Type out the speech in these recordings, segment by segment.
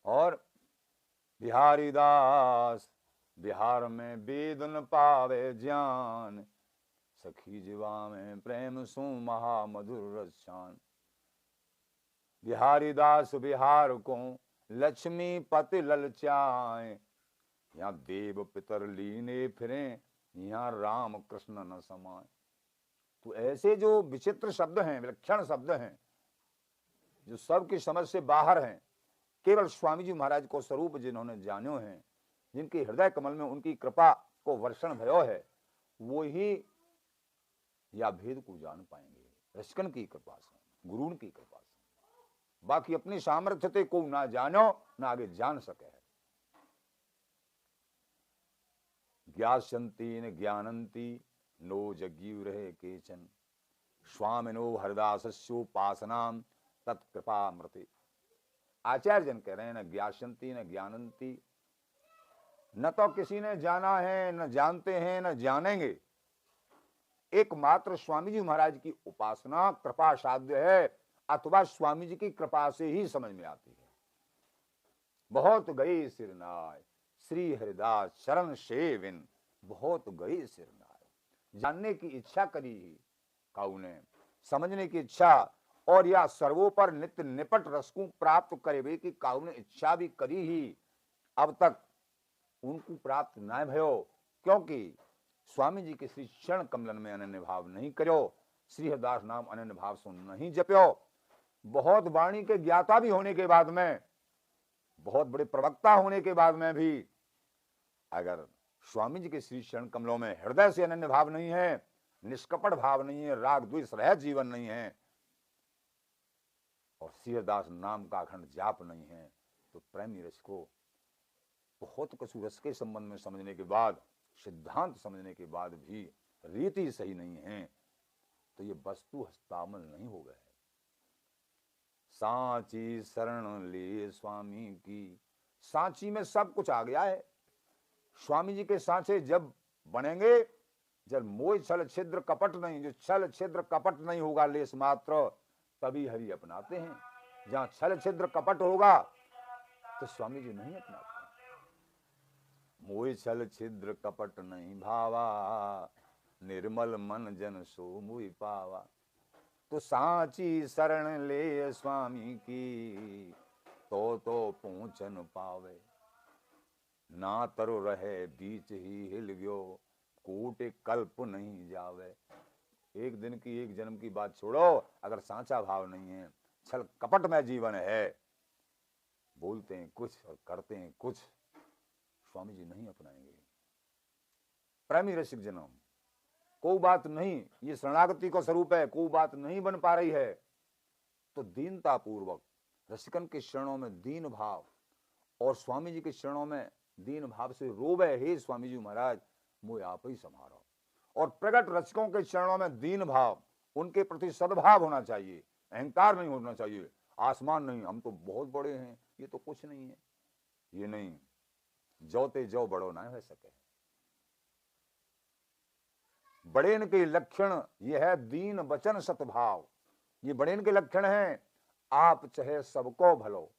और बिहारी दास बिहार में वेद न पावे ज्ञान, सखी जीवा में प्रेम सु महामधुर रसान। बिहारी दास बिहार को लक्ष्मी पति ललचाए, यहाँ देव पितर लीने फिरे, यहाँ राम कृष्ण न समाए। तो ऐसे जो विचित्र शब्द हैं, विलक्षण शब्द हैं, जो सबकी समझ से बाहर हैं, केवल स्वामी जी महाराज को स्वरूप जिन्होंने जानो हैं, जिनके हृदय कमल में उनकी कृपा को वर्षण भयो है, वो ही या भेद को जान पाएंगे, रसिकन की कृपा से, गुरुन की कृपा से। बाकी अपनी सामर्थ्यते को ना जानो ना आगे जान सके है। ज्ञासंती न ज्ञानंती नो जग्यू रहे केचन, स्वामिनो हरदासस्योपासनाम तत्कृपा मृति। आचार्य जन कह रहे हैं न ज्ञासंती न ज्ञानंती, न तो किसी ने जाना है, न जानते हैं, न जानेंगे। एकमात्र स्वामी जी महाराज की उपासना कृपा साध्य है, अथवा स्वामी जी की कृपा से ही समझ में आती है। बहुत गई सिरनाय श्री हरिदास शरण सेविन, बहुत गई सिरनाय। जानने की इच्छा करी ही काउने, समझने की इच्छा, और या सर्वोपर नित्य निपट रस को प्राप्त करे कि काउने इच्छा भी करी ही, अब तक उनको प्राप्त न भयो, क्योंकि स्वामी जी के श्री चरण कमलन में अनन्य भाव नहीं करो, श्री हरिदास नाम अनन्य भाव सुन नहीं जप्यो। बहुत वाणी के ज्ञाता भी होने के बाद में, बहुत बड़े प्रवक्ता होने के बाद में भी, अगर स्वामी जी के श्री चरण कमलों में हृदय से अनन्य भाव नहीं है, निष्कपट भाव नहीं है, राग द्वेष रहित जीवन नहीं है, और श्री हरिदास नाम का अखंड जाप नहीं है, तो प्रेमी रस को बहुत कुछ रस के संबंध में समझने के बाद, सिद्धांत समझने के बाद भी रीति सही नहीं है, तो ये वस्तु हस्तामल नहीं हो गए। सांची शरण ले स्वामी की, सांची में सब कुछ आ गया है। स्वामी जी के सांचे जब बनेंगे, जब मोह छल छिद्र कपट नहीं, जो छल छिद्र कपट नहीं होगा लेस मात्र, तभी हरि अपनाते हैं। जहां छल छिद्र कपट होगा तो स्वामी जी नहीं अपनाते। मोह छल छिद्र कपट नहीं भावा, निर्मल मन जन सो मुई पावा। तो सांची शरण ले स्वामी की, तो पहुंचन पावे। ना तरो रहे बीच ही हिल गयो, कोटि कल्प नहीं जावे। एक दिन की एक जन्म की बात छोड़ो, अगर सांचा भाव नहीं है, छल कपट में जीवन है, बोलते हैं कुछ और करते हैं कुछ, स्वामी जी नहीं अपनाएंगे। प्रेमी रसिक जनम, कोई बात नहीं, ये शरणागति का स्वरूप है, कोई बात नहीं बन पा रही है, तो दीनता पूर्वक रसिकन के चरणों में दीन भाव, और स्वामी जी के चरणों में दीन भाव से रोवे, हे स्वामी जी महाराज मुझे आप ही संभालो। और प्रगट रसिकों के चरणों में दीन भाव, उनके प्रति सद्भाव होना चाहिए, अहंकार नहीं होना चाहिए। आसमान नहीं, हम तो बहुत बड़े हैं, ये तो कुछ नहीं है, ये नहीं, जोते जो बड़ो ना हो सके। बड़ेन के लक्षण ये है दीन वचन सतभाव, ये बड़ेन के लक्षण हैं। आप चाहे सबको भलो,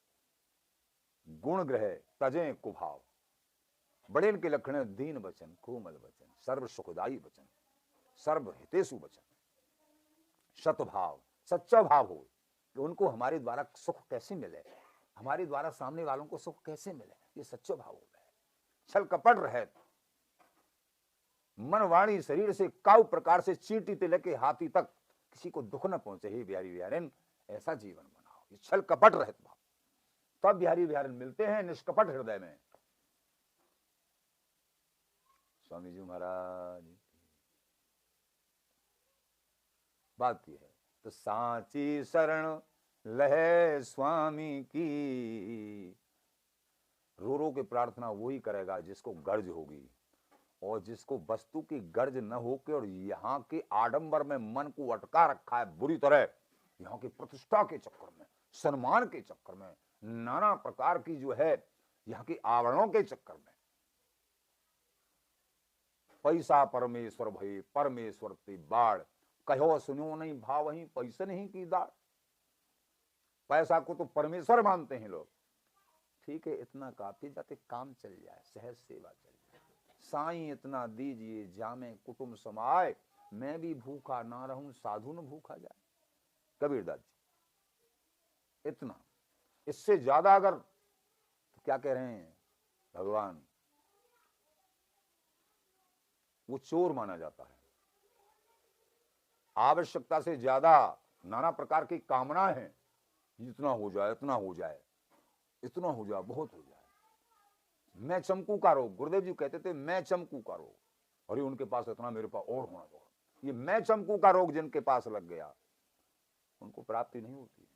गुण ग्रह तजे कुभाव। बड़ेन के लक्षण दीन वचन, कोमल वचन, सर्व सुखदायी वचन, सर्व हितेशु वचन, सतभाव, सच्चा भाव हो कि उनको हमारे द्वारा सुख कैसे मिले, हमारे द्वारा सामने वालों को सुख कैसे मिले, ये सच्चा भाव हो गए। छल कपट रहे, मन वाणी शरीर से काउ प्रकार से चींटी से लेके हाथी तक किसी को दुख न पहुंचे, ही बिहारी बिहारिन ऐसा जीवन बनाओ। ये छल कपट रहित भाव, तब बिहारी बिहारिन मिलते हैं निष्कपट हृदय में। स्वामी जी महाराज बात की है। तो सांची शरण लहे स्वामी की, रो रो के प्रार्थना वही करेगा जिसको गर्ज होगी, और जिसको वस्तु की गर्ज न होके और यहाँ के आडंबर में मन को अटका रखा है बुरी तरह, यहाँ की प्रतिष्ठा के चक्कर में, सम्मान के चक्कर में, नाना प्रकार की जो है यहाँ की आवरणों के चक्कर में, पैसा परमेश्वर भई परमेश्वर ते बाढ़, कहो सुनो नहीं भाव ही पैसे नहीं की दाढ़। पैसा को तो परमेश्वर मानते हैं लोग, ठीक है इतना काफी, जाते काम चल जाए, सहज सेवा चल जाए। साईं इतना दीजिए जामे कुटुंब समाए, मैं भी भूखा ना रहूं साधु न भूखा जाए। कबीरदास जी इतना, इससे ज्यादा अगर तो क्या कह रहे हैं भगवान, वो चोर माना जाता है। आवश्यकता से ज्यादा नाना प्रकार की कामना है, जितना हो जाए इतना हो जाए, इतना हो जाए, बहुत हो जाए। मैं चमकू का रोग, गुरुदेव जी कहते थे मैं चमकू का रोग, और ये उनके पास इतना, मेरे पास और होना बहुत। ये मैं चमकू का रोग जिनके पास लग गया उनको प्राप्ति नहीं होती।